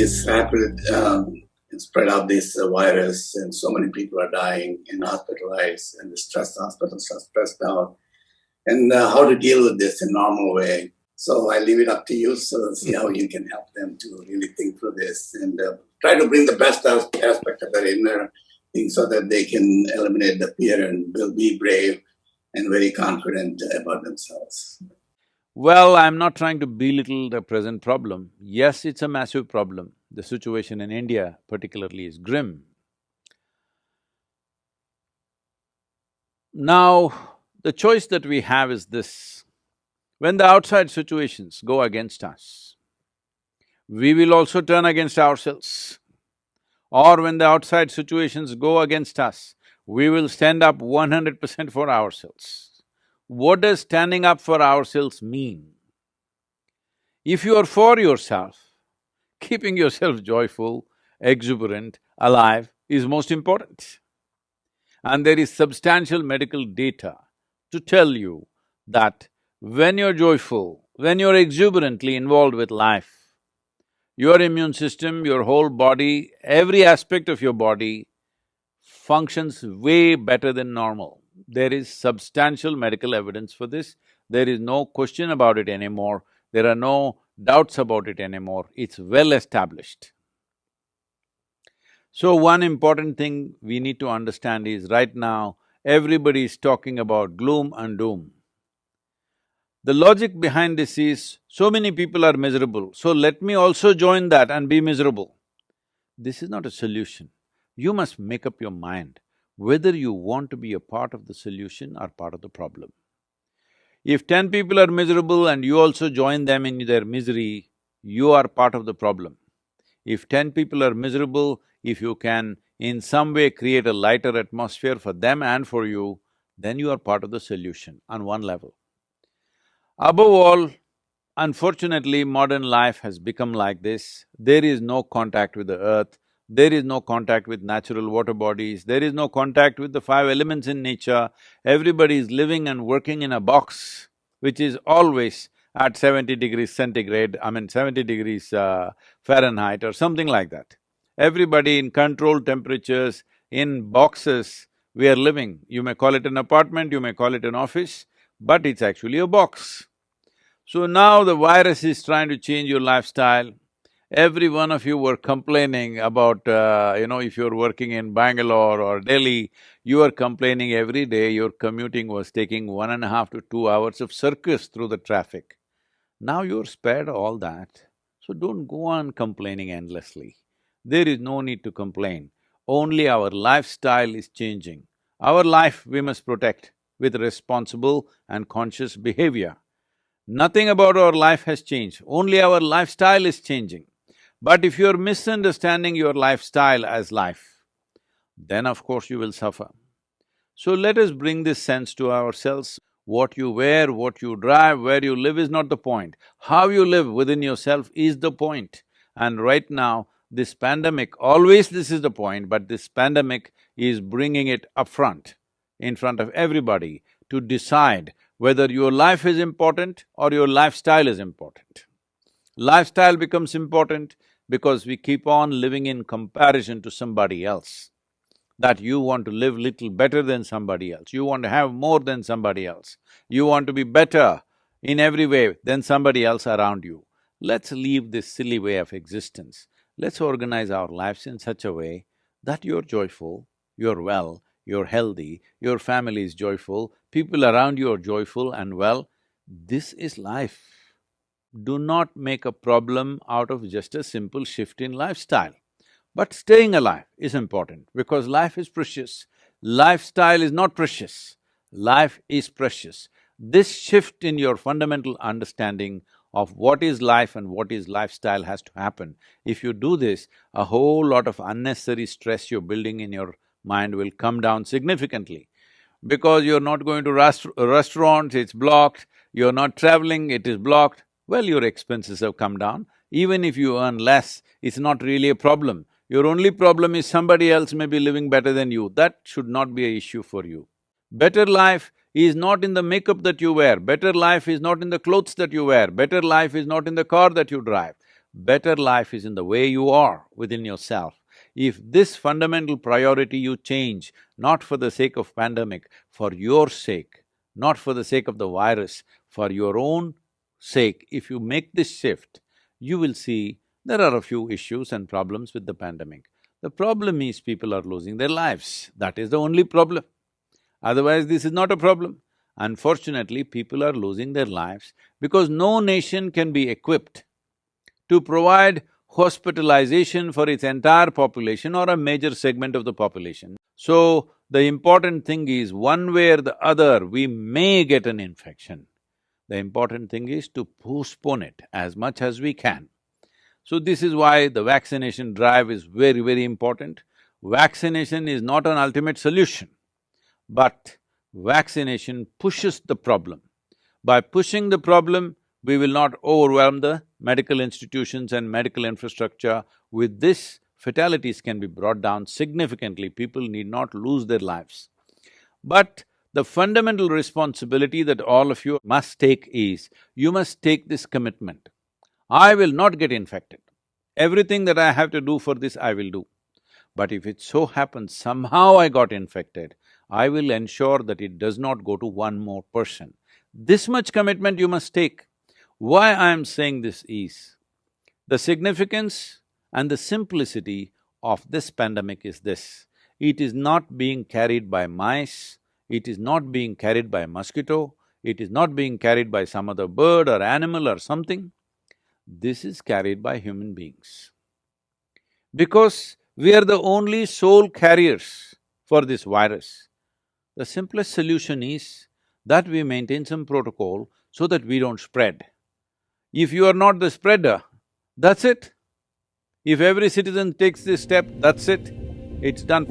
this rapid spread of this virus, and so many people are dying and hospitalized, and the hospitals are stressed out, and how to deal with this in a normal way. So I leave it up to you. So see how you can help them to really think through this and try to bring the best aspect of their inner thing so that they can eliminate the fear and will be brave and very confident about themselves. Well, I'm not trying to belittle the present problem. Yes, it's a massive problem. The situation in India particularly is grim. Now, the choice that we have is this: when the outside situations go against us, we will also turn against ourselves. Or when the outside situations go against us, we will stand up 100% for ourselves. What does standing up for ourselves mean? If you are for yourself, keeping yourself joyful, exuberant, alive is most important. And there is substantial medical data to tell you that when you're joyful, when you're exuberantly involved with life, your immune system, your whole body, every aspect of your body functions way better than normal. There is substantial medical evidence for this. There is no question about it anymore. There are no doubts about it anymore. It's well established. So one important thing we need to understand is right now, everybody is talking about gloom and doom. The logic behind this is, so many people are miserable, so let me also join that and be miserable. This is not a solution. You must make up your mind whether you want to be a part of the solution or part of the problem. If 10 people are miserable and you also join them in their misery, you are part of the problem. If 10 people are miserable, if you can in some way create a lighter atmosphere for them and for you, then you are part of the solution on one level. Above all, unfortunately, modern life has become like this. There is no contact with the earth, there is no contact with natural water bodies, there is no contact with the five elements in nature. Everybody is living and working in a box which is always at 70 degrees centigrade, 70 degrees Fahrenheit or something like that. Everybody in controlled temperatures, in boxes, we are living. You may call it an apartment, you may call it an office, but it's actually a box. So now the virus is trying to change your lifestyle. Every one of you were complaining about, if you're working in Bangalore or Delhi, you are complaining every day your commuting was taking 1.5 to 2 hours of circus through the traffic. Now you're spared all that, so don't go on complaining endlessly. There is no need to complain, only our lifestyle is changing. Our life we must protect with responsible and conscious behavior. Nothing about our life has changed, only our lifestyle is changing. But if you're misunderstanding your lifestyle as life, then of course you will suffer. So let us bring this sense to ourselves. What you wear, what you drive, where you live is not the point. How you live within yourself is the point. And right now, this pandemic, always this is the point, but this pandemic is bringing it up front, in front of everybody, to decide whether your life is important or your lifestyle is important. Lifestyle becomes important because we keep on living in comparison to somebody else, that you want to live little better than somebody else, you want to have more than somebody else, you want to be better in every way than somebody else around you. Let's leave this silly way of existence. Let's organize our lives in such a way that you're joyful, you're well, you're healthy, your family is joyful, people around you are joyful and well. This is life. Do not make a problem out of just a simple shift in lifestyle. But staying alive is important because life is precious. Lifestyle is not precious, life is precious. This shift in your fundamental understanding of what is life and what is lifestyle has to happen. If you do this, a whole lot of unnecessary stress you're building in your mind will come down significantly. Because you're not going to restaurants, it's blocked, you're not traveling, it is blocked, well, your expenses have come down. Even if you earn less, it's not really a problem. Your only problem is somebody else may be living better than you. That should not be an issue for you. Better life is not in the makeup that you wear, better life is not in the clothes that you wear, better life is not in the car that you drive. Better life is in the way you are within yourself. If this fundamental priority you change, not for the sake of pandemic, for your sake, not for the sake of the virus, for your own sake, if you make this shift, you will see there are a few issues and problems with the pandemic. The problem is people are losing their lives, that is the only problem. Otherwise, this is not a problem. Unfortunately, people are losing their lives because no nation can be equipped to provide hospitalization for its entire population or a major segment of the population. So, the important thing is, one way or the other, we may get an infection. The important thing is to postpone it as much as we can. So, this is why the vaccination drive is very, very important. Vaccination is not an ultimate solution, but vaccination pushes the problem. By pushing the problem, we will not overwhelm the medical institutions and medical infrastructure. With this, fatalities can be brought down significantly, people need not lose their lives. But the fundamental responsibility that all of you must take is, you must take this commitment. I will not get infected. Everything that I have to do for this, I will do. But if it so happens somehow I got infected, I will ensure that it does not go to one more person. This much commitment you must take. Why I am saying this is, the significance and the simplicity of this pandemic is this: it is not being carried by mice, it is not being carried by a mosquito, it is not being carried by some other bird or animal or something. This is carried by human beings. Because we are the only sole carriers for this virus, the simplest solution is that we maintain some protocol so that we don't spread. If you are not the spreader, that's it. If every citizen takes this step, that's it, it's done.